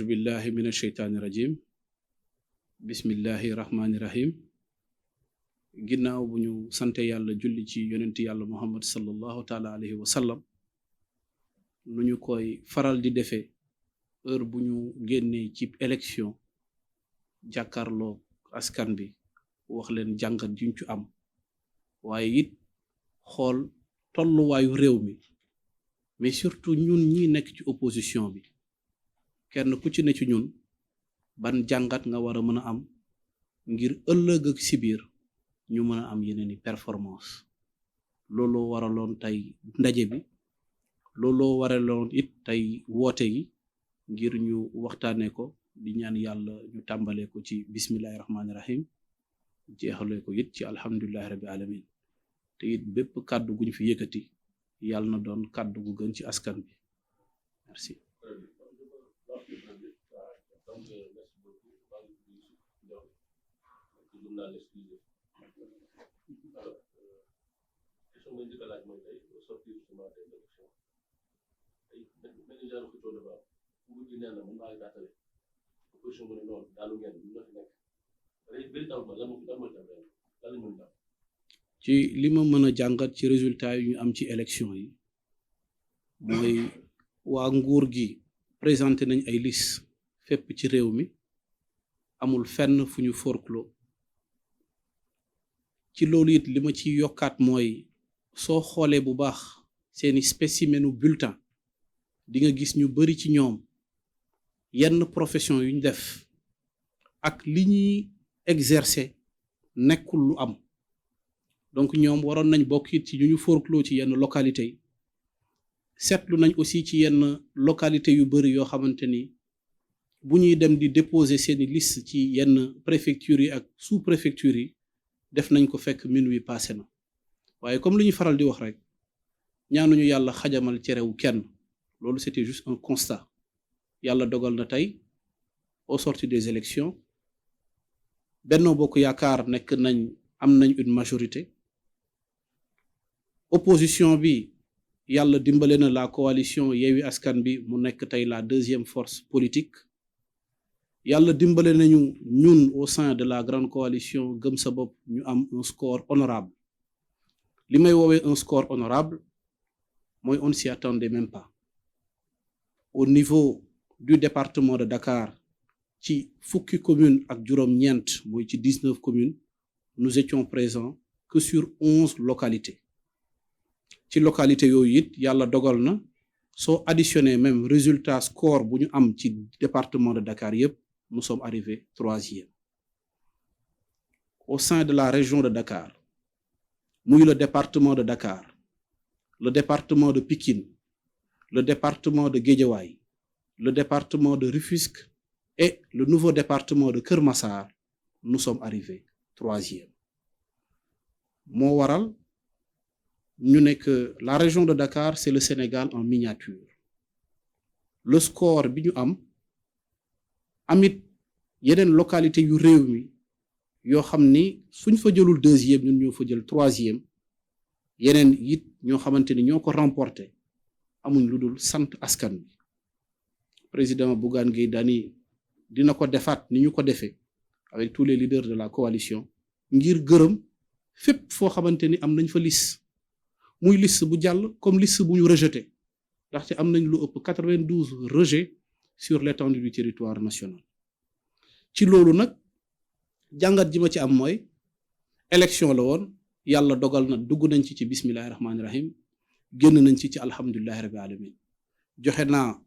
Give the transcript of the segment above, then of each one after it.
auzu billahi min asheytaani rajim bismillahi rahmaani rahim ginnaaw bu ñu sante yàlla julli ci yonent yàlla muhammad sallallahu taala alayhi wa sallam nu ñu koy faral di defee heure bu ñu génnee ci élection jàkkaarloo askan bi wax leen jàngat juñ ci am waaye it xool tolluwaayu réew mi mais surtout ñun ñi nekk ci opposition bi kenn ku ci ne ci ñun ban jàngat nga war a mën a am ngir ëllëg ak si biir ñu mën a am yeneeni performance looloo waraloon tey ndaje bi looloo waraloon it tey woote gi ngir ñu waxtaanee ko di ñaan yàlla ñu tàmbalee ko ci bismillahi rahmaani rahim jeexalee ko it ci alhamdulillahi rabbi alamin te it bépp kàddu gu ñu fi yëkkati yàlla na doon kàddu gu gën ci askan bi merci. ci li ma mën a jàngat ci résultat yi ñu am ci élection yi mooy waa nguur gi présenté nañ ay liste fépp ci réew mi amul fenn fu ñu forclos ci loolu it li ma ci yokkaat mooy soo xoolee bu baax seeni spécimenu bulletin di nga gis ñu bari ci ñoom yenn profession yu ñu def ak li ñuy exercer nekkul lu am donc ñoom waroon nañ bokk it ci ñu forclos ci yenn localité yi seetlu nañ aussi ci yenn localité yu bari yoo xamante ni bu ñuy dem di déposer seeni liste ci yenn préfectures yi ak sous préfectures yi def nañ ko fekk minuit passé na waaye comme li ñu faral di wax rek ñaanuñu yàlla xajamal cerewu kenn loolu c'était juste un constat yàlla dogal na tey au sortir des élections Benno Bokk Yaakaar nekk nañ am nañ une majorité opposition bi yàlla dimbale na la coalition Yewwi Askan Wi mu nekk tey la deuxième force politique yàlla dimbale nañu ñun au sein de la grande coalition Gëm Sa Bopp ñu am un score honorable li may woowee un score honorable mooy on s'y attendait même pas au niveau du département de Dakar ci fukki commune ak juróom-ñeent mooy ci 19 communes nous étions présents que sur 11 localités ci localité yooyu it yàlla dogal na soo additionné même résultat score bu ñu am ci département de Dakar yépp nous sommes arrivés 3e au sein de la région de Dakar muy le département de Dakar le département de Pikine le département de Guédiawaye le département de Rufisque et le nouveau département de Keur Massar nous sommes arrivés 3e moo waral ñu ne que la région de Dakar c'est le Sénégal en miniature le score bi ñu am amit yeneen localité yu réew mi yoo xam ni suñ fa jëlul 2e ñun ñoo fa jël 3e yeneen it ñoo xamante ni ñoo ko remporté amuñ lu dul sant askan bi président Bougane Gueye Dany dina ko defaat ni ñu ko defee avec tous les leaders de la coalition ngir gërëm fépp foo xamante ni am nañ fa liste muy liste bu jàll comme liste bu ñu rejeté ndaxte am nañ lu ëpp 92 rejets sur l'étendue du territoire national ci loolu nag jàngat ji ma ci am mooy élection la woon yàlla dogal na dugg nañ ci bismillahi rahmaani rahim génn nañ ci alhamdulillahi rabbi alamin joxe naa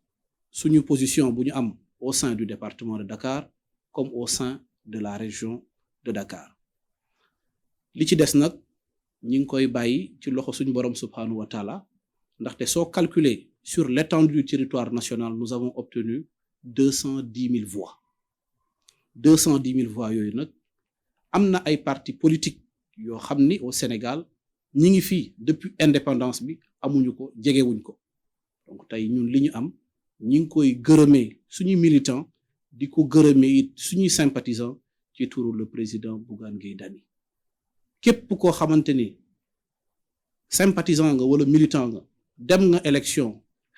suñu position bu ñu am au sein du département de Dakar comme au sein de la région de Dakar li ci des nag ñi ngi koy bàyyi ci loxo suñu borom subhanahu wa taala ndaxte soo calculer sur l'étendue du territoire national nous avons obtenu 210 000 voix 210 000 voix yooyu nag am na ay partis politiques yoo xam ni au Sénégal ñi ngi fii depuis indépendance bi amuñu ko jegewuñ ko donc tey ñun li ñu am ñi ngi koy gërëmee suñuy militants di ko gërëmee it suñuy sympathisants ci turu le président Bougane Gueye Dany képp koo xamante ni sympathisant nga wala militant nga dem nga élection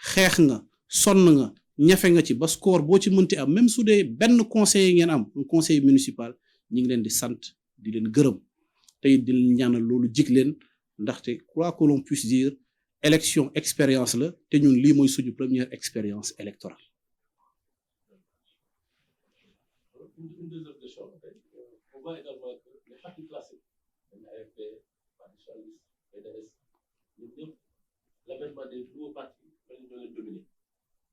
xeex nga sonn nga ñafe nga ci ba score boo ci mënti am même su dee benn conseiller ngeen am un conseiller municipal ñi ngi leen di sant di leen gërëm tey di leen ñaanal loolu jig leen ndaxte quoi que l'on puisse dire élection expérience la te ñun lii mooy suñu première expérience électorale. Une deuxième question, on voit également que les partis classiques, l'AFP, Parti socialiste, PDS, l'avènement des nouveaux partis ñoo leen dominer.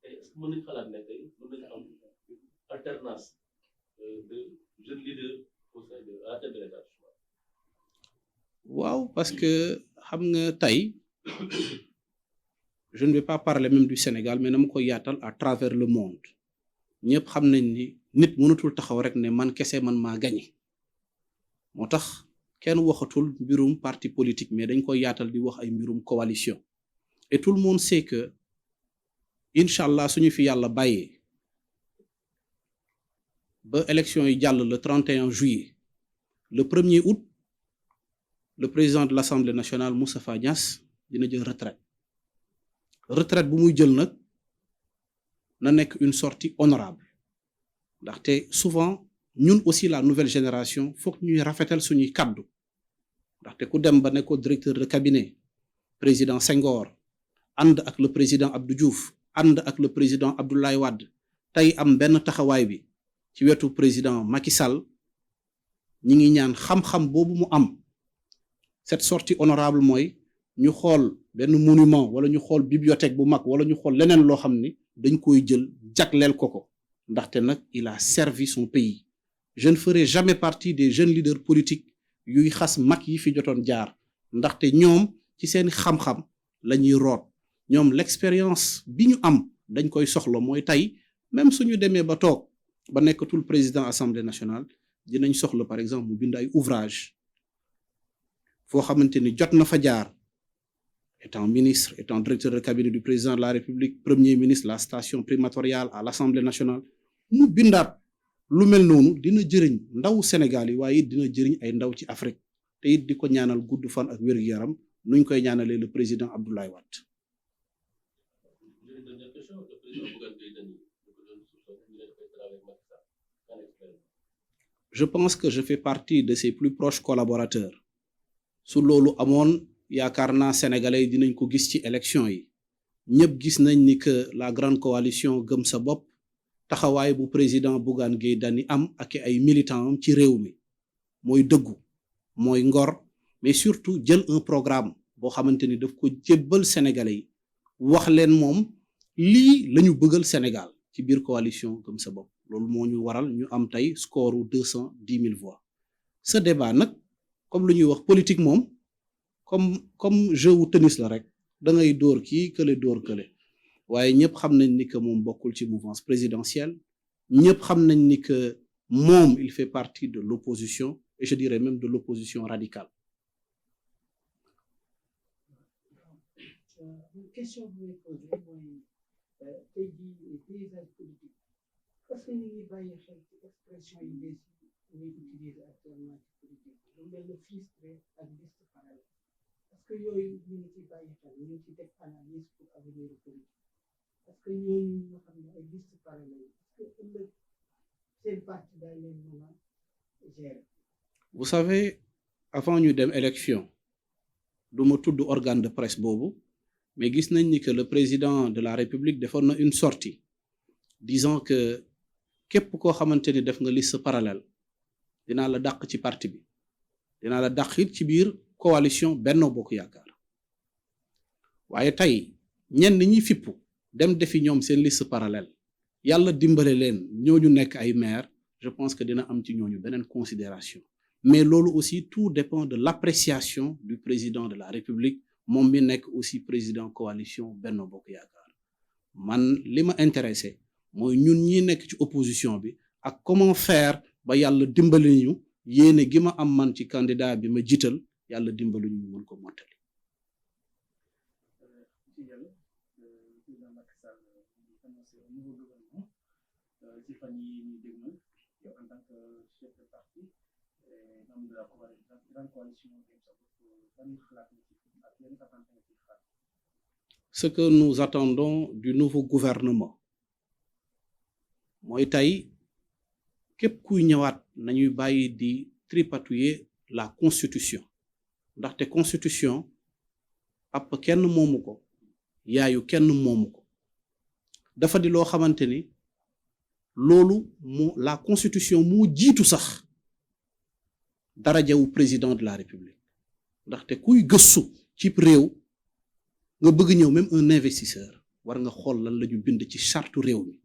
Est-ce que mën nañu xalaat ne tey mën nañu am alternance de jeunes leaders au sein de la tête de l'État? waaw parce que xam nga tey je ne vais pas parler même du Sénégal mais dama ko yaatal à travers le monde ñëpp xam nañ ni nit mënatul taxaw rek ne man kese man maa gañe moo tax kenn waxatul mbirum parti politique mais dañ koy yaatal di wax ay mbirum coalition et tout le monde sait que incha allah suñu fi yàlla bàyyee ba élection yi jàll le 31 juillet le 1er août le président de l'Assemblée nationale Moustapha Niasse dina jël retraite bu muy jël nag na nekk une sortie honorable ndaxte souvent ñun aussi la nouvelle génération foog ñuy rafetal suñuy kaddu ndaxte ku dem ba nekk directeur de cabinet président Senghor ànd ak le président Abdou Diouf ànd ak le président Abdoulaye Wade tey am benn taxawaay bi ci wetu président Macky Sall ñi ngi ñaan xam-xam boobu mu am cette sortie honorable mooy ñu xool benn monument wala ñu xool bibliothèque bu mag wala ñu xool leneen loo xam ni dañ koy jël jagleel ko ndaxte nag il a servi son pays. Je ne ferai jamais partie des jeunes leaders politiques yuy xas mag yi fi jotoon jaar ndaxte ñoom ci seen xam-xam la ñuy root ñoom l'expérience bi ñu am dañ koy soxla mooy tey même suñu demee ba toog ba nekkatul président assemblée nationale dinañ soxla par exemple mu bind ay ouvrage foo xamante ni jot na fa jaar étant ministre étant directeur de cabinet du président de la République premier ministre la station primatoriale à l'Assemblée nationale mu bindaat lu mel noonu dina jëriñ ndaw Sénégal yi waaye it dina jëriñ ay ndaw ci Afrique te it di ko ñaanal gudd fan ak wér-gu-yaram nuñ koy ñaanalee le président Abdoulaye Wade. Je pense que je fais partie de ses plus proches collaborateurs su loolu amoon yaakaar naa sénégalais yi dinañ ko gis ci élection yi ñëpp gis nañ ni que la grande coalition gëm sa bopp taxawaay bu président Bougane Gueye Dany am ak ay militants am ci réew mi mooy dëggu mooy ngor mais surtout jël un programme boo xamante ni daf ko jébbal sénégalais yi wax leen moom lii la ñu bëggal Sénégal ci biir coalition gëm sa bopp loolu moo ñu waral ñu am tey score u 210 000 voix. Ce débat nag comme lu ñuy wax politique moom comme jeu wu tennis la rek da ngay dóor kii kële dóor kële waaye ñëpp xam nañ ni que moom bokkul ci mouvance présidentielle ñëpp xam nañ ni que moom il fait partie de l'opposition et je dirais même de l'opposition radicale. Question bu may posé mooy tey jii paysage politique parce que ñu ngi bàyyi xel ci expression yi bees yi ñuy utiliser actuellement ci politique lu mel ne filtre ak liste parallèle parce que yooyu ñu ngi ciy bàyyi xel ñu ngi ci def analyse pour avenir politique parce que ñooñu nga xam ne ay liste parallèle parce que ëllëg seen parti daal leen mën a gérer. Vous savez avant ñu dem élection du ma tudd organe de presse boobu mais gis nañ ni que le président de la République defoon na une sortie disant que képp koo xamante ni def nga liste parallèle dinaa la dàq ci parti bi dinaa la dàq it ci biir coalition Benno Bokk Yaakaar waaye tey ñenn ñi fippu dem defi ñoom seen liste parallèle yàlla dimbale leen ñooñu nekk ay maire je pense que dina am ci ñooñu beneen considération mais loolu aussi tout dépend de l'appréciation du président de la République moom mi nekk aussi président coalition Benno Bokk Yaakaar man li ma intéressé mooy ñun ñi nekk ci opposition bi ak comment faire ba yàlla dimbali ñu yéene gi ma am man ci candidat bi ma jiital yàlla dimbali ñu mën ko mottali. Ce que nous attendons du nouveau gouvernement mooy tey képp kuy ñëwaat nañuy bàyyi di tripatouiller la constitution ndaxte constitution ab kenn moomu ko yaayu kenn moomu ko dafa di loo xamante ni loolu la constitution moo jiitu sax darajawu président de la république ndaxte kuy gëstu ci réew nga bëgg ñëw même un investisseur war nga xool lan la ñu bind ci charte réew mi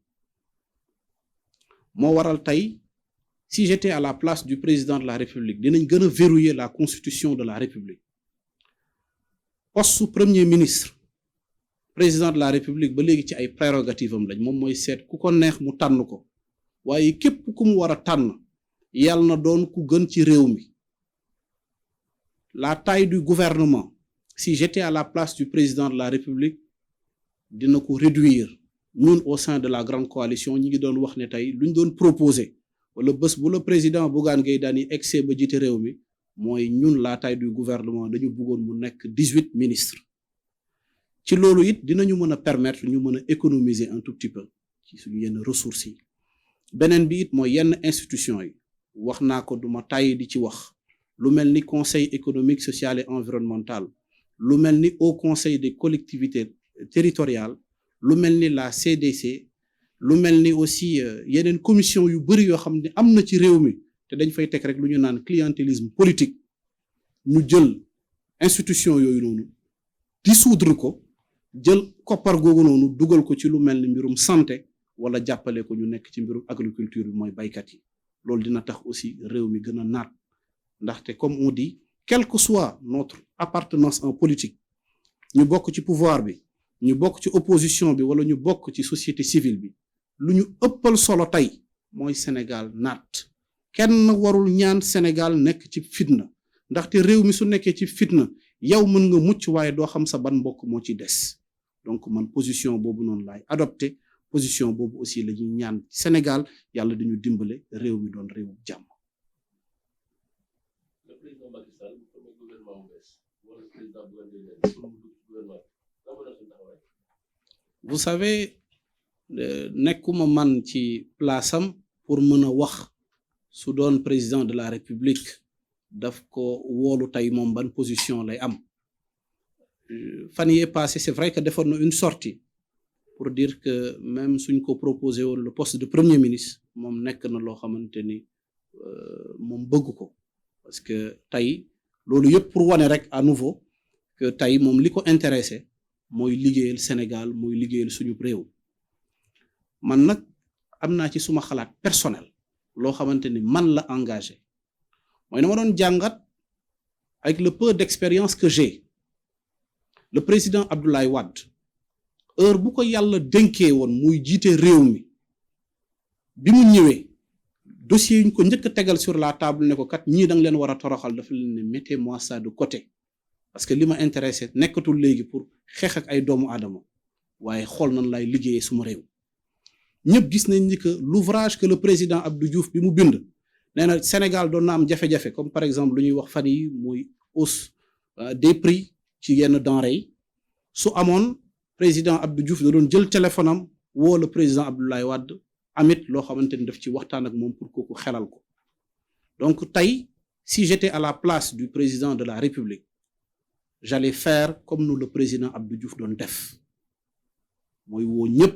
moo waral tey si j'étais à la place du président de la république dinañ gën a verrouiller la constitution de la république poste premier ministre président de la république ba léegi ci ay prérogatives am lañ moom mooy seet ku ko neex mu tànn ko waaye képp ku mu war a tànn yàlla na doon ku gën ci réew mi la taille du gouvernement si j'étais à la place du président de la république dina ko réduire ñun au sein de la grande coalition ñi ngi doon wax ne tey lu ñu doon proposer wala bés bu la président Bougane Gueye Dany excès ba jiite réew mi mooy ñun la taille du gouvernement dañu bëggoon mu nekk 18 ministres ci loolu it dinañu mën a permettre ñu mën a économiser un tout petit peu ci suñu yenn ressources yi beneen bi it mooy yenn institutions yi wax naa ko duma tàyyi di ci wax lu mel ni conseil économique social et environnemental lu mel ni haut conseil des collectivités territoriales lu mel ni la CDC lu mel ni aussi yeneen commission yu bëri yoo xam ne am na ci réew mi te dañ fay teg rek lu ñu naan clientélisme politique ñu jël institution yooyu noonu dissoudre ko jël koppar googu noonu dugal ko ci lu mel ni mbirum santé wala jàppale ko ñu nekk ci mbirum agriculture bi mooy baykat yi loolu dina tax aussi réew mi gën a naat ndaxte comme on dit quelle que soit notre appartenance en politique ñu bokk ci pouvoir bi ñu bokk ci opposition bi wala ñu bokk ci société civile bi lu ñu ëppal solo tey mooy Sénégal naat kenn warul ñaan Sénégal nekk ci fitna ndaxte réew mi su nekkee ci fitna yow mën nga mucc waaye doo xam sa ban mbokk moo ci des donc man position boobu noonu laay adopté position boobu aussi la ñuy ñaan Sénégal yàlla dañu dimbale réew mi doon réewu jàmm. Le président Macky Sall premier gouvernement bees wala président gouvernement. Vous savez nekkuma man ci place am pour mën a wax su doon président de la république daf ko woolu tey moom ban position lay am fan yee passé c'est vrai que defoon na une sortie pour dire que même suñ ko proposé woon le poste de premier ministre moom nekk na loo xamante ni moom bëgg ko parce que tey loolu yëpp pour wane rek à nouveau que tey moom li ko intéressé mooy liggéeyal Sénégal mooy liggéeyal suñu réew man nag am naa ci suma xalaat personnel loo xamante ni man la engagé mooy na ma doon jàngat avec le peu d'expérience que j'ai le président Abdoulaye Wade heure bu ko yàlla dénkee woon muy jiite réew mi bi mu ñëwee dossier yi ñu ko njëkk a tegal sur la table ne ko kat ñii da nga leen war a toroxal dafa leen ne mettez-moi ça de côté parce que li ma intéressé nekkatul léegi pour xeex ak ay doomu aadama waaye xool nan lay liggéeyee suma réew ñëpp gis nañ ni que l'ouvrage que le président Abdou Diouf bi mu bind nee na Sénégal doon na am jafe-jafe comme par exemple lu ñuy wax fan yi muy hausse des prix ci yenn denrées yi su amoon président Abdou Diouf da doon jël téléphone am woo le président Abdoulaye Wade amit loo xamante ni daf ci waxtaan ak moom pour kooku xelal ko donc tey si j'étais à la place du président de la République j'allais faire comme nous le président Abdou Diouf doon def mooy woo ñëpp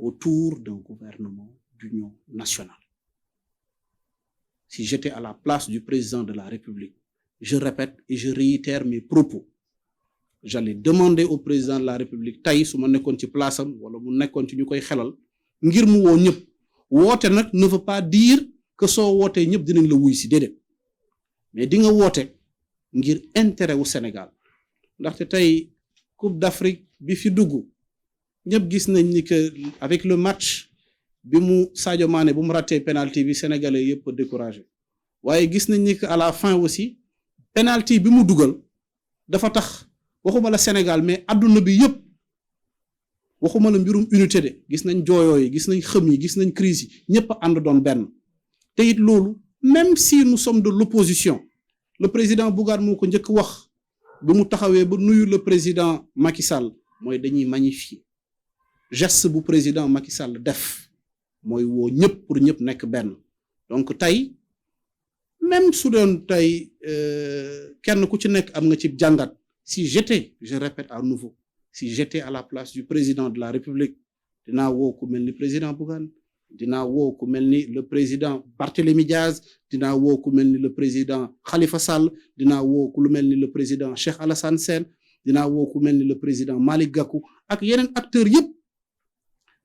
autour d'un gouvernement d'union nationale. Si j'étais à la place du président de la République, je répète et je réitère mes propos. J'allais demander au président de la République tey su ma nekkoon ci place am wala mu nekkoon ci ñu koy xelal ngir mu woo ñëpp woote nag ne veut pas dire que soo wootee ñëpp dinañ la wuy si déedéet mais di nga woote ngir intérêt wu Sénégal ndaxte tey Coupe d'Afrique bi fi dugg ñëpp gis nañ ni que avec le match bi mu Sadio Mané bu mu raté penalty bi sénégalais yëpp découragé waaye gis nañ ni que à la fin aussi penalty bi mu dugal dafa tax waxuma la Sénégal mais adduna bi yëpp waxuma la mbirum unité de gis nañ jooyoo yi gis nañ xëm yi gis nañ crise yi ñëpp ànd doon benn te it loolu même si nous sommes de l'opposition le président Bougane moo ko njëkk wax bi mu taxawee ba nuyu le président Macky Sall mooy dañuy magnifier geste bu président Macky Sall def mooy woo ñëpp pour ñëpp nekk benn. Donc tey même su doon tey kenn ku ci nekk am nga ci jàngat, si j'étais, je répète à nouveau, si j'étais à la place du président de la République, dinaa woo ku mel ni président Bougane, dinaa woo ku mel ni le président Barthélémy Diaz, dinaa woo ku mel ni le président Khalifa Sall, dinaa woo ku mel ni le président Cheikh Alassane Sène, dinaa woo ku mel ni le président Malick Gakou ak yeneen acteurs yëpp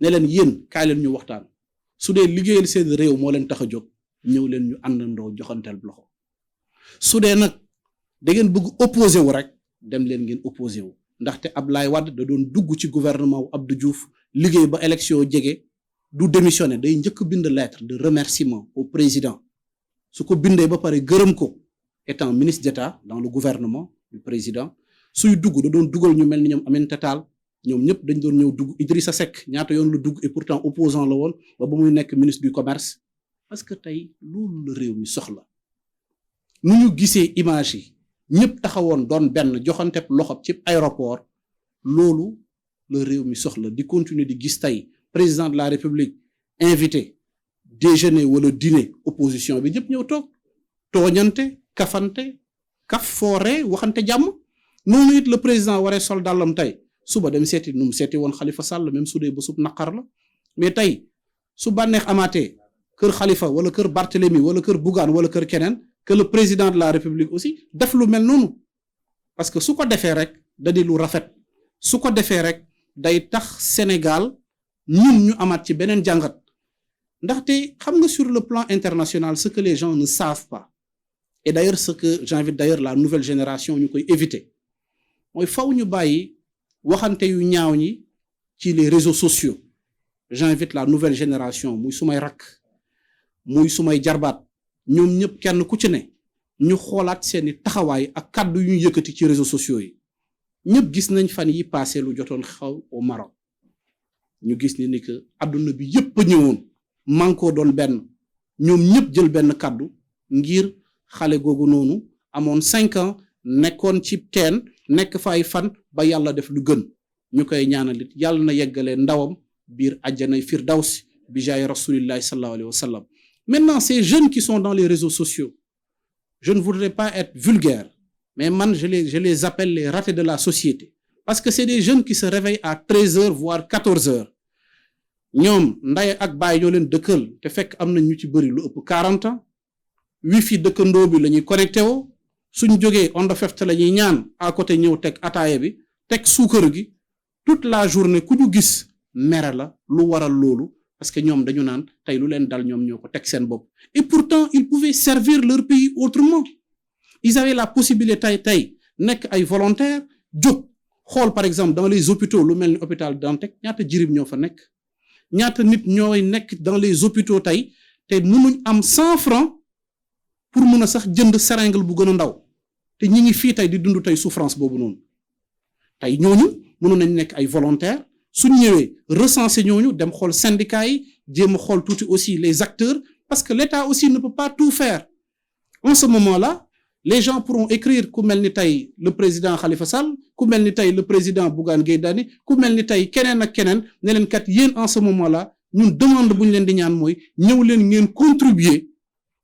ne leen yéen kaay leen ñu waxtaan. Su dee liggéeyal seen réew moo leen tax a jóg, ñëw leen ñu àndandoo joxanteel loxo. Su dee nag da ngeen bëgg opposé wu rek, dem leen ngeen opposé wu. Ndaxte Abdoulaye Wade da doon dugg ci gouvernement wu Abdou Diouf liggéey ba élection jege du démissionner, day njëkk bind lettre de remerciement au président. Su ko bindee ba pare gërëm ko, étant ministre d'État dans le gouvernement du président, suy dugg da doon dugal ñu mel ni ñoom Aminata Tall, ñoom ñëpp dañ doon ñëw dugg. Idrissa Seck ñaata yoon lu dugg et pourtant opposant la woon ba muy nekk ministre du commerce. Parce que tey loolu la réew mi soxla. Nu ñu gisee image yi ñëpp taxawoon doon benn joxanteb loxo ci aéroport, loolu la réew mi soxla. Di continuer di gis tey président de la République invité déjeuner wala dîner opposition bi ñëpp ñëw toog tooñante, kafante, kaf foore, waxante jàmm. Noonu it le président waree sol dàllam tey suba dem seeti nu mu seeti woon Khalifa Sall, même su dee ba sub naqar la. Mais tey su bànneex amaatee kër Khalifa wala kër Barthélémy wala kër Bougane wala kër keneen, que le président de la République aussi def lu mel noonu. Parce que su ko defee rek da di lu rafet, su ko defee rek day tax Sénégal ñun ñu amaat ci beneen jàngat. Ndaxte xam nga sur le plan international ce que les gens ne savent pas, et d'ailleurs ce que j'invite d'ailleurs la nouvelle génération ñu koy éviter, mooy faw ñu bàyyi waxante yu ñaaw ñi ci les réseaux sociaux. J'invite la nouvelle génération, muy sumay rakk muy sumay jarbaat, ñoom ñëpp kenn ku ci ne ñu xoolaat seeni taxawaay ak kàddu yu ñu yëkkati ci réseaux sociaux yi. ñëpp gis nañ fan yi passé lu jotoon xaw au Maroc. ñu gis ni que àdduna bi yëpp a ñëwoon mànkoo doon benn, ñoom ñëpp jël benn kàddu ngir xale googu noonu amoon 5 ans nekkoon ci teen nekk fa ay fan ba yàlla def lu gën. ñu koy ñaanalit yàlla na yeggalee ndawam biir àjjanay firdaws bi jaay rasulillahi sallallahu alayhi wa sallam. Maintenant, ces jeunes qui sont dans les réseaux sociaux, je ne voudrais pas être vulgaire, mais man, je les appelle les ratés de la société. Parce que c'est des jeunes qui se réveillent à 13h, voire 14h. ñoom nday ak baay ñoo leen dëkkal te fekk am na ñu ci bëri lu ëpp 40 ans. wifi dëkkandoo bi la ñuy connecté woo. suñ jógee Onda Feft la ñuy ñaan à côté ñëw teg ataaya bi, teg suukar gi. Toute la journée ku ñu gis mere la lu waral loolu. Parce que ñoom dañu naan tey lu leen dal ñoom ñoo ko teg seen bopp. Et pourtant ils pouvaient servir leur pays autrement. Ils avaient la possibilité tey nekk ay volontaires jóg xool par exemple dans les hôpitaux lu mel ni hôpital Dantec ñaata jirim ñoo fa nekk. ñaata nit ñooy nekk dans les hôpitaux tey te mënuñ am 100 francs pour mën a sax jënd seringue bu gën a ndaw te ñi ngi fii tey di dund tey souffrance boobu noonu. tey ñooñu mënoon nañ nekk ay volontaires. Su ñëwee recenser ñooñu dem xool syndicats yi jéem a xool tuuti aussi les acteurs, parce que l'État aussi ne peut pas tout faire. En ce moment-là, les gens pourront écrire ku mel ni tey le président Khalifa Sall, ku mel ni tey le président Bougane Gueye Dany, ku mel ni tey keneen ak keneen ne leen kat yéen en ce moment-là ñun demande bu ñu leen di ñaan mooy ñëw leen ngeen contribuer,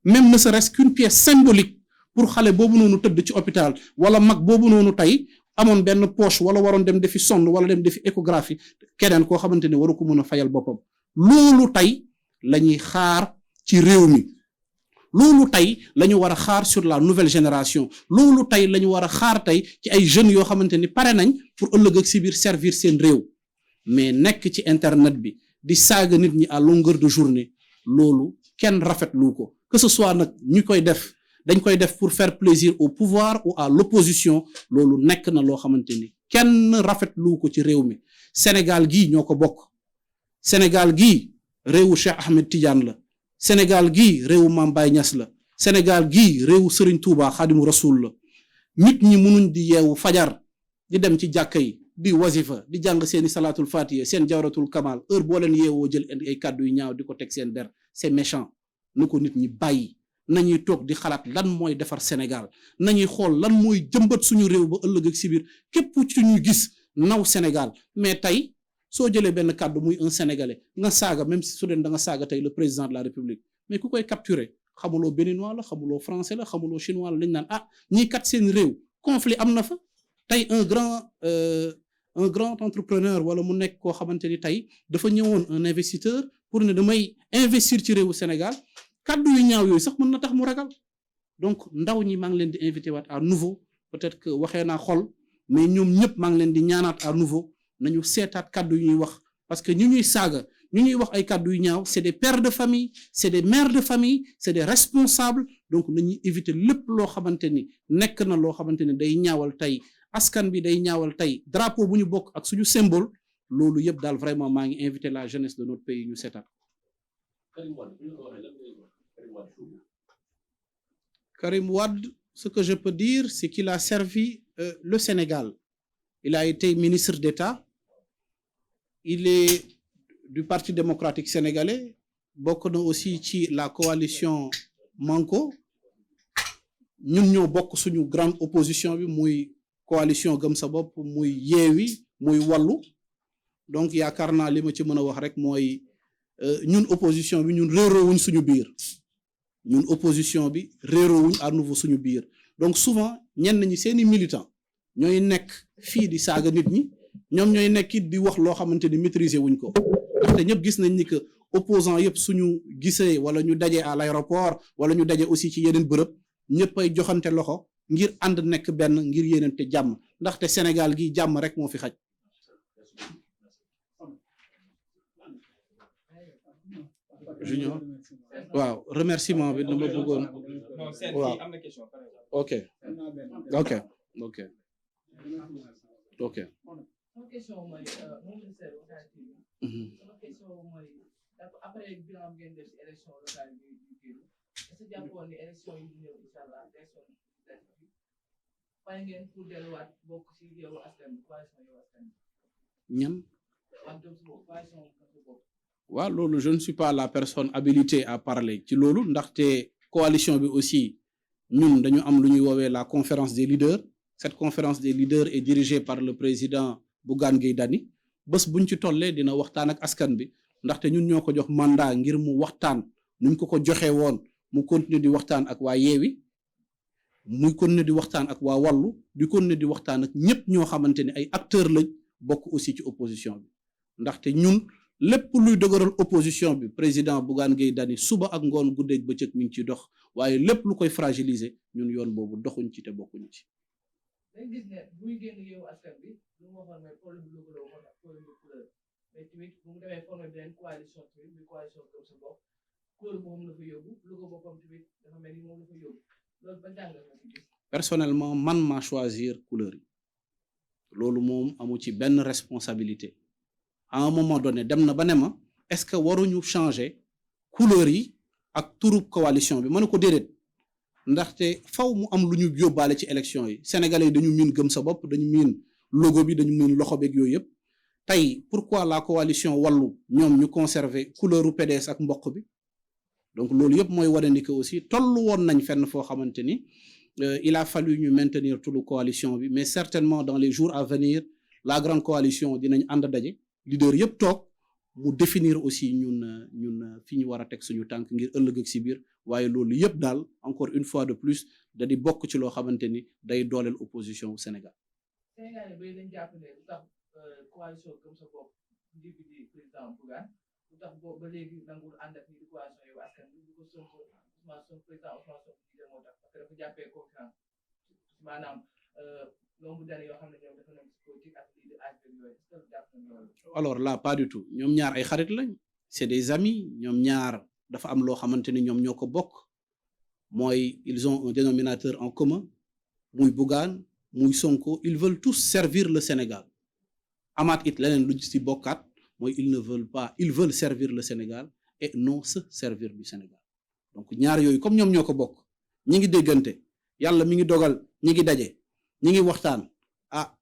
même ne serait-ce qu'une pièce symbolique pour xale boobu noonu tëdd ci hôpital wala mag boobu noonu tey. Amoon benn poche wala waroon dem defi sonde wala dem defi échographie keneen koo xamante ne waru ko mën a fayal boppam. Loolu tey la ñuy xaar ci réew mi. Loolu tey la ñu war a xaar sur la nouvelle génération. Loolu tey la ñu war a xaar tey ci ay jeunes yoo xamante ni pare nañ pour ëllëg ak si biir servir seen réew. Mais nekk ci internet bi di saaga nit ñi à longueur de journée loolu kenn rafetlu ko. Que ce soit nag ñu koy def. dañ koy def pour faire plaisir au pouvoir ou à l'opposition, loolu nekk na loo xamante ni kenn rafetlu ko ci réew mi. Sénégal gii ñoo ko bokk. Sénégal gii réewu Cheikh Ahmed Tidiane la. Sénégal gii réewu Mame Baye Niass la. Sénégal gii réewu Serigne Touba Khadimu Rasoul la. Nit ñi mënuñ di yeewu fajar di dem ci jàkka yi di wazifa di jàng seeni salatul fatiha seen jawratul kamal heure boo leen yeewoo jël ay kàddu yu ñaaw di ko teg seen der. C'est méchant. Nu ko nit ñi bàyyi. Nañuy toog di xalaat lan mooy defar Sénégal nañuy xool lan mooy jëmbat suñu réew ba ëllëg ak si biir képp ci ñuy gis naw Sénégal. Mais tey soo jëlee benn kàddu muy un sénégalais nga saaga même si su dee da nga saaga tey le président de la république mais ku koy capturer xamuloo béninois la xamuloo français la xamuloo chinois la lañ naan ah ñii kat seen réew conflit am na fa tey un grand entrepreneur wala mu nekk koo xamante ni tey dafa ñëwoon un investisseur pour ne damay investir ci réewu Sénégal kàddu yu ñaaw yooyu sax mën na tax mu ragal donc ndaw ñi maa ngi leen di invité waat à nouveau peut-être que waxee naa xol mais ñoom ñëpp maa ngi leen di ñaanaat à nouveau nañu seetaat kàddu yu ñuy wax parce que ñu ñuy saaga ñu ñuy wax ay kàddu yu ñaaw c'est des pères de famille c'est des mères de famille c'est des responsables donc nañuy éviter lépp loo xamante ni nekk na loo xamante ni day ñaawal tey askan bi day ñaawal tey drapeau bu ñu bokk ak suñu symbole loolu yëpp daal vraiment maa ngi invité la jeunesse de notre pays ñu seetaat Karim Wade, ce que je peux dire, c'est qu'il a servi le Sénégal. Il a été ministre d'État. Il est du Parti démocratique sénégalais. Bokk na aussi ci la coalition Manko. Ñun ñoo bokk suñu grande opposition bi muy coalition Gëm Sa Bopp muy Yewwi muy Wallu. Donc yaakaar naa li ma ci mën a wax rek mooy ñun opposition bi ñun réeroowuñ suñu biir. ñun opposition bi réeroowuñ à nouveau suñu biir donc souvent ñenn ñi seeni militants ñooy nekk fii di saaga nit ñi ñoom ñooy nekk it di wax loo xamante ni maîtriser wuñ ko ndaxte ñëpp gis nañ ni que opposant yëpp suñu gisee wala ñu daje à l'aéroport wala ñu daje aussi ci yeneen bërëb ñëpp ay joxante loxo ngir ànd nekk benn ngir yéenante jàmm ndaxte Sénégal gi jàmm rek moo fi xaj. Junior waaw remerciement bi dama bëggoon waaw ok ok ok ok sama question mooy ministère sama question mooy après bilan ngeen def ci élection locale bi ñu génn est-ce que jàppoon ni élection yi ñëw inshallah élection pare ngeen pour delluwaat bokk ci Yewwi Askan Wi coalition Yewwi Askan Wi ñan coalition waaw loolu je ne suis pas la personne habilitée à parler ci loolu ndaxte coalition bi aussi ñun dañu am lu ñuy woowee la conférence des leaders cette conférence des leaders est dirigée par le président Bougane Gueye Dany bés buñ ci tollee dina waxtaan ak askan bi ndaxte ñun ñoo ko jox mandat ngir mu waxtaan nuñ ko joxee woon mu continuer di waxtaan ak waa Yewwi muy continuer di waxtaan ak waa Wallu di continuer di waxtaan ak ñëpp ñoo xamante ne ay acteurs lañ bokk aussi ci opposition bi ndaxte ñun lépp luy dëgëral opposition bi président Bougane Gueye Dany suba ak ngoon guddeeg bëccëg mi ngi ciy dox waaye lépp lu koy fragiliser ñun yoon boobu doxuñ ci te bokkuñ ci. dañu gis ne buy génn Yewwi Askan Wi lu mu waxoon mooy problème bi logo la waxoon ak problème de couleur mais tamit bu mu demee formé beneen coalition tamit muy coalition Gëm Sa Bopp couleur moom la fa yóbbu logo boppam tamit dafa mel ni moom la fa yóbbu loolu ba jàngal nga ci gis. personnellement man maa choisir couleur yi loolu moom amu ci benn responsabilité. À un moment donné dem na ba ne ma est-ce que waruñu changer couleur yi ak turu coalition bi ma ne ko déedéet ndaxte faw mu am lu ñu yóbbaale ci élection yi sénégalais yi dañu miin Gëm Sa Bopp dañu miin logo bi dañu miin loxo beeg yooyu yëpp tey pourquoi la coalition Wallu ñoom ñu conserver couleuru PDS ak mboq bi donc loolu yëpp mooy wane ni que aussi tollu woon nañ fenn foo xamante ni il a fallu ñu maintenir turu coalition bi mais certainement dans les jours à venir la grande coalition dinañ ànd daje. leader yëpp toog mu définir aussi ñun fi ñu war a teg suñu tànk ngir ëllëg ak si biir waaye loolu yëpp daal encore une fois de plus da di bokk ci loo xamante ni day dooleel opposition au Sénégal. Sénégal yi bay dañ jàpp ne lu tax coalition Gëm Sa Bopp njiit bi di président Bougane lu tax ba léegi nangul ànd ak ni di coalition Yewwi Askan Wi bu ko Sonko président Ousmane Sonko jiite moo tax parce que dafa jàppee confiance maanaam nombre d'années yoo xam ne ñoom dafa nekk ci politique ak lii di âge yooyu est-ce que jàpp nañ loolu. alors là pas du tout ñoom ñaar ay xarit lañ c'est des amis ñoom ñaar dafa am loo xamante ni ñoom ñoo ko bokk mooy ils ont un dénominateur en commun muy Bougane muy Sonko ils veulent tous servir le Sénégal amaat it leneen lu ci bokkaat mooy ils veulent servir le Sénégal et non se servir du Sénégal donc ñaar yooyu comme ñoom ñoo ko bokk ñi ngi déggante yàlla mi ngi dogal ñi ngi daje. ñi ngi waxtaan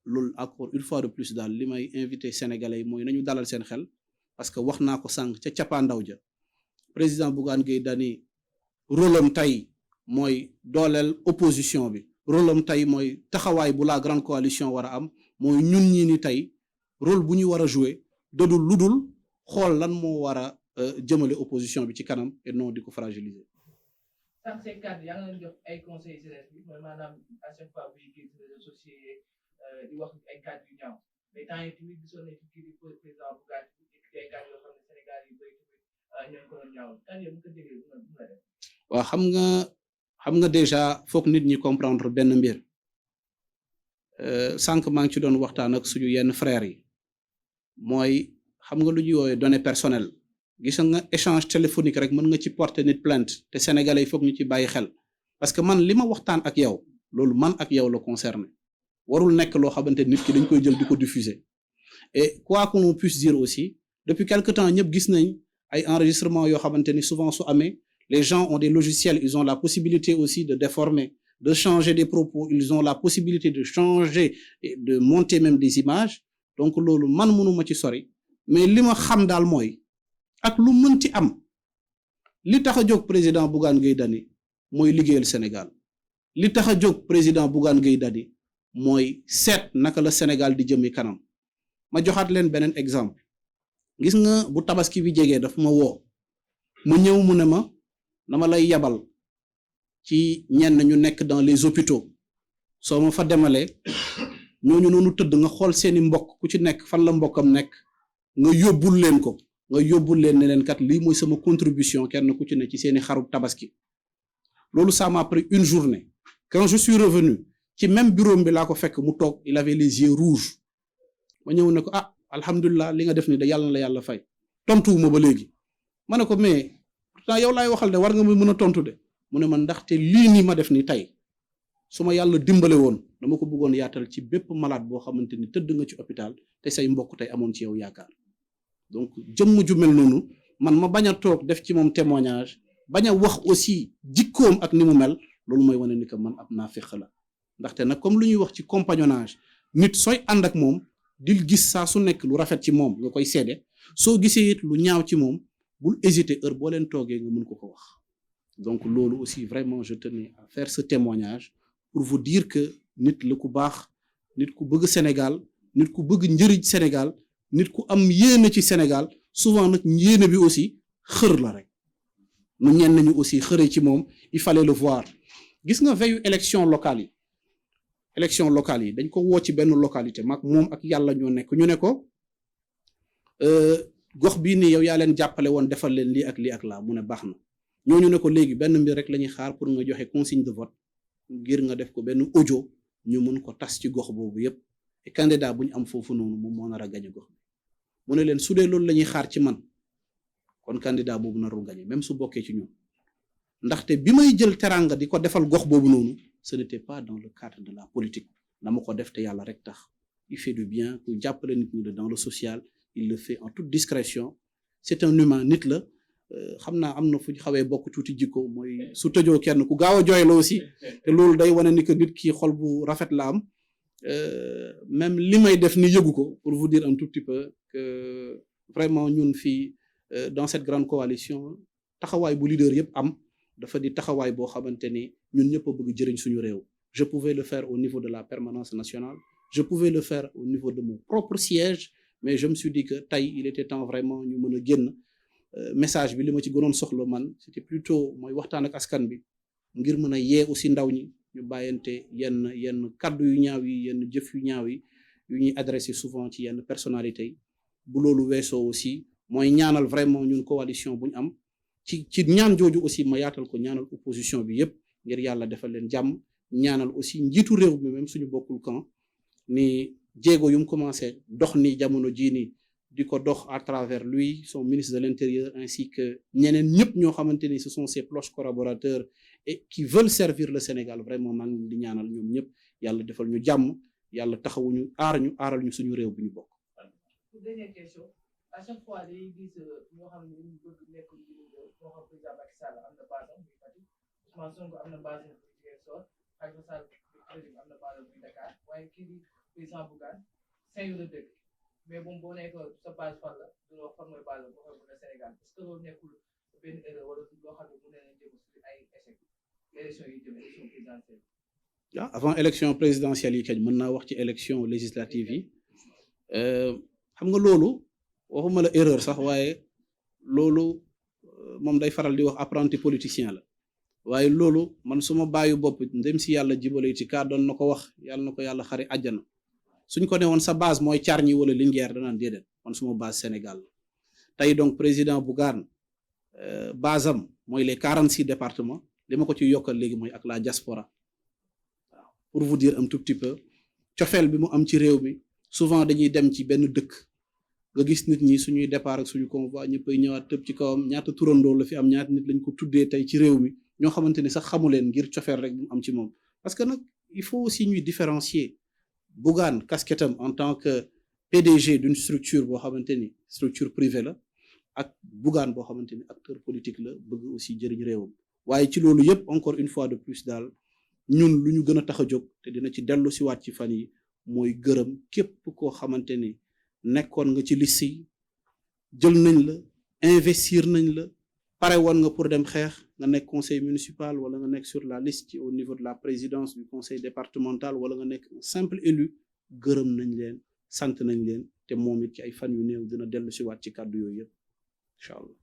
loolu encore une fois de plus daal li may invité sénégalais yi mooy nañu dalal seen xel parce que wax naa ko sànq ca cappaandaw ja président Bougane Gueye Dany rôle am tey mooy dooleel opposition bi rôle am tey mooy taxawaay bu la grande coalition war a am mooy ñun ñii ni tey rôle bu ñu war a jouer dadul ludul xool lan moo war a jëmale opposition bi ci kanam et non di ko fragiliser. sànq seen kàddu yaa ngi leen jox ay conseils jeunesse bi mooy maanaam à chaque fois buy gis réseaux sociaux di wax ay kàddu yu ñaaw mais temps yi tamit gisoon nañ ci kii di président bu gàtt ay kàddu yoo xam ne Sénégal yi bëri tamit ñoo ko doon ñaaw kàddu yi bu ko déggee bu la def. waaw xam nga déjà foog nit ñi comprendre benn mbir sànq maa ngi ci doon waxtaan ak suñu yenn frères yi mooy xam nga lu ñuy woowee données personnelles gis nga échange téléphonique rek mën nga ci porter nit plainte te sénégalais yi foog ñu ci bàyyi xel parce que man li ma waxtaan ak yow loolu man ak yow la concerné warul nekk loo xamante nit ki dañ koy jël di ko diffuser et quoi que l'on puisse dire aussi depuis quelque temps ñëpp gis nañ ay enregistrement yoo xamante ni souvent su amee les gens ont des logiciels ils ont la possibilité aussi de déformer de changer des propos ils ont la possibilité de changer de monter même des images donc loolu man mënuma ci sori mais li ma xam daal mooy ak lu mënti am li tax a jóg président Bougane Gueye Dany mooy liggéeyal Sénégal li tax a jóg président Bougane Gueye Dany mooy seet naka la Sénégal di jëmee kanam ma joxaat leen beneen exemple gis nga bu tabaski bi jegee daf ma woo ma ñëw mu ne ma dama lay yabal ci ñenn ñu nekk dans les hôpitaux soo ma fa demalee ñooñu noonu tëdd nga xool seeni mbokk ku ci nekk fan la mbokkam nekk nga yóbbul leen ko nga yóbbul leen ne leen kat lii mooy sama contribution kenn ku ci ne ci seeni xarub tabaski loolu ça m'a pris une journée quand je suis revenu ci même bureau bi laa ko fekk mu toog il avait les yeux rouges ma ñëw ne ko ah alhamdulilah li nga def ni da yàlla na la yàlla fay tontuwuma ba léegi ma ne ko mais pourtant yow laay waxal de war nga mën a tontu de mu ne ma ndaxte lii nii ma def ni tey su ma yàlla dimbale woon dama ko bëggoon yaatal ci bépp malade boo xamante ni tëdd nga ci hôpital te say mbokk tey amoon ci yow yaakaar donc jëmm ju mel noonu man ma bañ a toog def ci moom témoignage bañ a wax aussi jikkoom ak ni mu mel loolu mooy wane ni que man ab naafeq la ndaxte nag comme lu ñuy wax ci compagnonnage nit sooy ànd ak moom dil gis saa su nekk lu rafet ci moom nga koy seede soo gisee it lu ñaaw ci moom bul hésiter heure boo leen toogee nga mën ko wax donc loolu aussi vraiment je tenais à faire ce témoignage pour vous dire que nit la ku baax nit ku bëgg Sénégal nit ku bëgg njëriñ Sénégal nit ku am yéene ci Sénégal souvent nag yéene bi aussi xër la rek nu ñenn ñu aussi xëree ci moom il fallait le voir gis nga veillu élection locale yi dañ ko woo ci benn localité mag moom ak yàlla ñoo nekk ñu ne ko gox bii nii yow yaa leen jàppale woon defal leen lii ak laa mu ne baax na ñooñu ne ko léegi benn mbir rek la ñuy xaar pour nga joxe consigne de vote ngir nga def ko benn audio ñu mën ko tas ci gox boobu yépp et candidat bu ñu am foofu noonu moom moo nar a gañe gox bi mu ne leen su dee loolu la ñuy xaar ci man kon candidat boobu narul gañe même su bokkee ci ñun ndaxte bi may jël teranga di ko defal gox boobu noonu ce n'était pas dans le cadre de la politique dama ko def te yàlla rek tax il fait du bien ku jàppale nit ñi dans le social il le fait en toute discrétion c'est un humain nit la xam naa am na fu ñu xawee bokk tuuti jikko mooy su tëjoo kenn ku gaaw a jooy la aussi te loolu day wane ni que nit ki xol bu rafet la am même li may def ni yëgu ko pour vous dire un tout petit peu que vraiment ñun fii dans cette grande coalition taxawaay bu leader yëpp am dafa di taxawaay boo xamante ni ñun ñëpp a bëgg jëriñ suñu réew je pouvais le faire au niveau de la permanence nationale je pouvais le faire au niveau de mon propre siège mais je me suis dit que tey il était temps vraiment ñu mën a génn message bi li ma ci gënoon soxla man c'était plutôt mooy waxtaan ak askan bi ngir mën a yee aussi ndaw ñi ñu bàyyante yenn kaddu yu ñaaw yi yenn jëf yu ñaaw yi yu ñuy adressé souvent ci yenn personnalité yi bu loolu weesoo aussi mooy ñaanal vraiment ñun coalition bu ñu am ci ñaan jooju aussi ma yaatal ko ñaanal opposition bi yépp ngir yàlla defal leen jàmm ñaanal aussi njiitu réew mi même suñu bokkul camp ni jéego yu mu commencé dox ni jamono jii nii di ko dox à travers lui son ministre de l'Intérieur ainsi que ñeneen ñëpp ñoo xamante ni ce sont ses proches collaborateurs et qui veulent servir le Sénégal vraiment maa ngi di ñaanal ñoom ñëpp yàlla defal ñu jàmm yàlla taxawuñu aaral ñu suñu réew bu ñu bokk. Dernière question à chaque fois day gis ñoo xam ne ñu bëgg nekk moo xam président Macky Sall am na base am muy Fatick Ousmane Sonko am na base am muy Ziguinchor Khalifa Sall am na base am muy Dakar waaye kii di président Bougane Saint-Louis la dëkk mais moom boo nekk sa base fan la du wax fan mooy base boo xam ne Sénégal est-ce que loolu nekkul benn erreur wala loo xam ne mu ne leen jëm si ay échec élection yi jëm élection présidentielle. waaw avant élection présidentielle yi kañ mën naa wax ci élection législative yi xam nga loolu waxuma la erreur sax waaye loolu moom day faral di wax apprenti politicien la waaye loolu man suma bàyyi bopp ndem si yàlla jibale ci kaa doon na ko wax yàlla na ko yàlla xari àjjana suñ ko ne woon sa base mooy Thiargny wala Linguère danaan déedéet man suma base Sénégal la tey donc président Bougane base am mooy les 46 départements li ma ko ci yokkal léegi mooy ak la diaspora waaw pour vous dire un tout petit peu cofeel bi mu am ci réew mi souvent dañuy dem ci benn dëkk nga gis nit ñi suñuy départ ak suñu convoi ñëppay ñëwaat tëb ci kawam ñaata turandoo la fi am ñaata nit lañ ko tuddee tey ci réew mi ñoo xamante ni sax xamu leen ngir cofeel rek bu mu am ci moom parce que nag il faut aussi ñuy différencier Bougane casquette am en tant que PDG d'une structure boo xamante ni structure privée la ak Bougane boo xamante ni acteur politique la bëgg aussi jëriñ réewam waaye ci loolu yëpp encore une fois de plus daal ñun lu ñu gën a tax a jóg te dina ci dellu si waat ci fan yi mooy gërëm képp koo xamante ni nekkoon nga ci liste yi jël nañ la investir nañ la pare woon nga pour dem xeex nga nekk conseil municipal wala nga nekk sur la liste au niveau de la présidence du conseil départemental wala nga nekk un simple élu gërëm nañ leen sant nañ leen te moom it ci ay fan yu néew dina dellu si waat ci kàddu yooyu yëpp incha allah.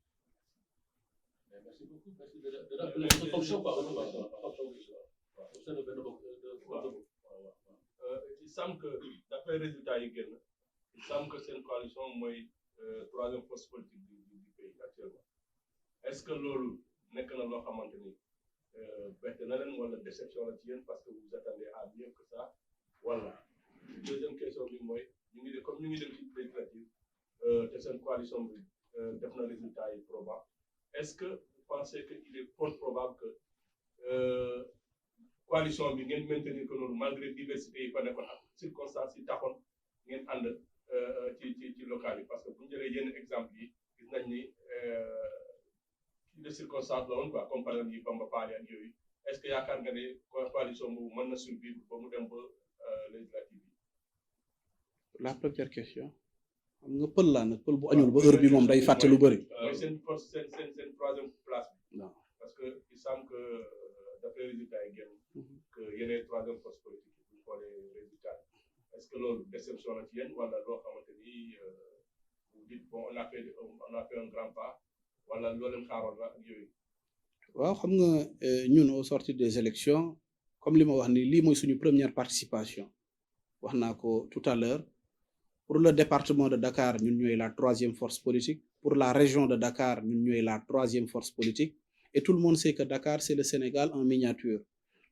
Merci beaucoup. Merci de rappeler votre fonction par rapport à il semble que d'après résultats yi génn il semble que seen coalition mooy troisième force politique du pays actuellement est-ce que loolu nekk na loo xamante ni bett na leen wala déception la ci yéen parce que vous attendez à mieux que ça wala deuxième question bi mooy ñu ngi dem ci législative te seen coalition bi def na résultat yi probable est-ce que vous pensez que il est fort probable que coalition bi ngeen maintenir que noonu malgré diversité yi fa nekkoon ak circonstances yi taxoon ngeen ànd ci local yi parce que bu ñu jëlee yenn exemple yi gis nañ ni de circonstances la woon quoi comme par exemple yi Bamba Fall ak yooyu est-ce que yaakaar nga ne coalition boobu mën na survivre ba mu dem ba législative yi. La première question xam nga pël laa nag pël bu añul ba heure bi moom day fàtte lu bëri. mooy seen force seen troisième place bi. waaw parce que il semble que d'après résultats yi génn que yeneen troisième force politique bu ñu xoolee résultat est-ce que loolu déception la ci yéen wala loo xamante ni vous dites bon on a fait un grand pas wala loo leen xaaroon la ak yooyu. waaw xam nga ñun au sortir des élections comme li ma wax ni lii mooy suñu première participation wax naa ko tout à l'heure pour le département de Dakar ñun ñooy la troisième force politique pour la région de Dakar ñun ñooy la troisième force politique et tout le monde sait que Dakar c'est le Sénégal en miniature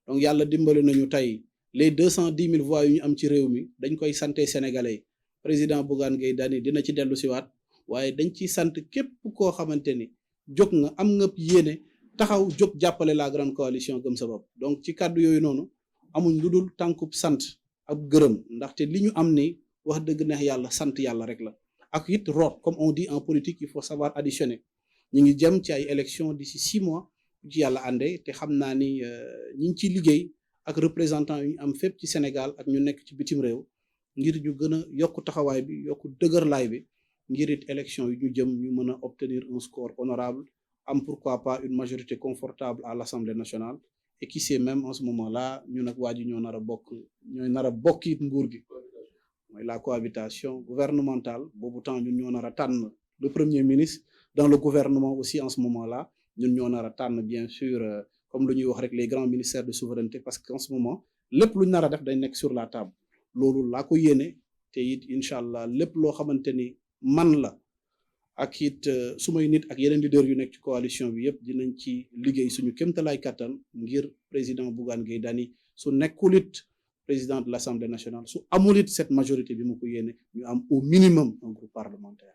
donc yàlla dimbali nañu tey les 210 000 voix yu ñu am ci réew mi dañ koy santé sénégalais président Bougane Gueye Dany dina ci dellu siwaat waaye dañ ci sant képp koo xamante ni jóg nga am nga yéene taxaw jóg jàppale la grande coalition gëm sa bopp donc ci kàddu yooyu noonu amuñ lu dul tànkub sant ak gërëm ndaxte li ñu am ni wax dëgg neex yàlla sant yàlla rek la ak it root comme on dit en politique il faut savoir additionner ñu ngi jëm ci ay élections d'ici 6 mois ci yàlla àndee te xam naa ni ñi ngi ciy liggéey ak représentants yu ñu am fépp ci Sénégal ak ñu nekk ci bitim réew ngir ñu gën a yokk taxawaay bi yokk dëgërlaay bi ngir it élection yu ñu jëm ñu mën a obtenir un score honorable am pourquoi pas une majorité confortable à l'Assemblée nationale et qui sait même en ce moment-là ñu nag waa ji ñooy nar a bokk it nguur gi mooy la cohabitation gouvernementale boobu temps ñun ñoo nar a tànn le premier ministre dans le gouvernement aussi en ce moment-là ñun ñoo nar a tànn bien sûr comme lu ñuy wax rek les grands ministères de souveraineté parce que en ce moment lépp lu ñu nar a def day nekk sur la table loolu laa ko yéene te it incha allah lépp loo xamante ni man la ak it sumay nit ak yeneen leader yu nekk ci coalition bi yëpp dinañ ci liggéey suñu kéemtalaay kattan ngir président Bougane Gueye Dany su nekkul it président de l'Assemblée nationale su amul it cette majorité bi mu ko yéene ñu am au minimum un groupe parlementaire